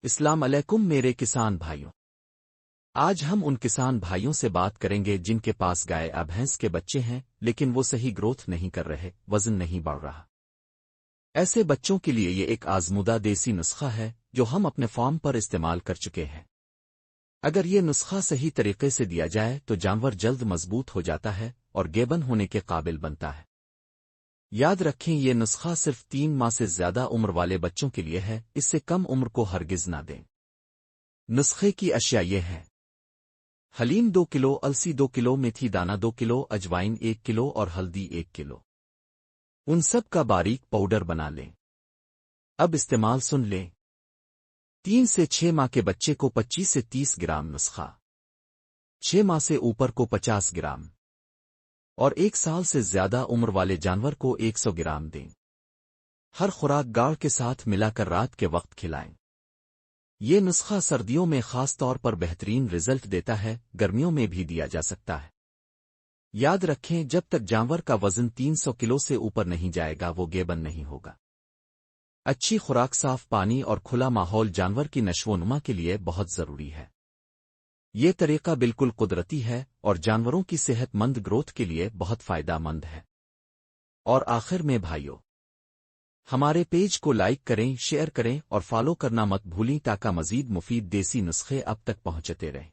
السلام علیکم میرے کسان بھائیوں۔ آج ہم ان کسان بھائیوں سے بات کریں گے جن کے پاس گائے یا بھینس کے بچے ہیں لیکن وہ صحیح گروتھ نہیں کر رہے، وزن نہیں بڑھ رہا۔ ایسے بچوں کے لیے یہ ایک آزمودہ دیسی نسخہ ہے جو ہم اپنے فارم پر استعمال کر چکے ہیں۔ اگر یہ نسخہ صحیح طریقے سے دیا جائے تو جانور جلد مضبوط ہو جاتا ہے اور گیبن ہونے کے قابل بنتا ہے۔ یاد رکھیں یہ نسخہ صرف 3 ماہ سے زیادہ عمر والے بچوں کے لیے ہے، اس سے کم عمر کو ہرگز نہ دیں۔ نسخے کی اشیاء یہ ہیں: حلیم 2 کلو، السی 2 کلو، میتھی دانہ 2 کلو، اجوائن 1 کلو اور ہلدی 1 کلو۔ ان سب کا باریک پاؤڈر بنا لیں۔ اب استعمال سن لیں۔ 3 سے 6 ماہ کے بچے کو 25 سے 30 گرام نسخہ، 6 ماہ سے اوپر کو 50 گرام اور 1 سال سے زیادہ عمر والے جانور کو 100 گرام دیں۔ ہر خوراک گاڑ کے ساتھ ملا کر رات کے وقت کھلائیں۔ یہ نسخہ سردیوں میں خاص طور پر بہترین رزلٹ دیتا ہے، گرمیوں میں بھی دیا جا سکتا ہے۔ یاد رکھیں جب تک جانور کا وزن 300 کلو سے اوپر نہیں جائے گا وہ گیبن نہیں ہوگا۔ اچھی خوراک، صاف پانی اور کھلا ماحول جانور کی نشو و نما کے لیے بہت ضروری ہے۔ یہ طریقہ بالکل قدرتی ہے اور جانوروں کی صحت مند گروتھ کے لیے بہت فائدہ مند ہے۔ اور آخر میں بھائیوں، ہمارے پیج کو لائک کریں، شیئر کریں اور فالو کرنا مت بھولیں تاکہ مزید مفید دیسی نسخے اب تک پہنچتے رہیں۔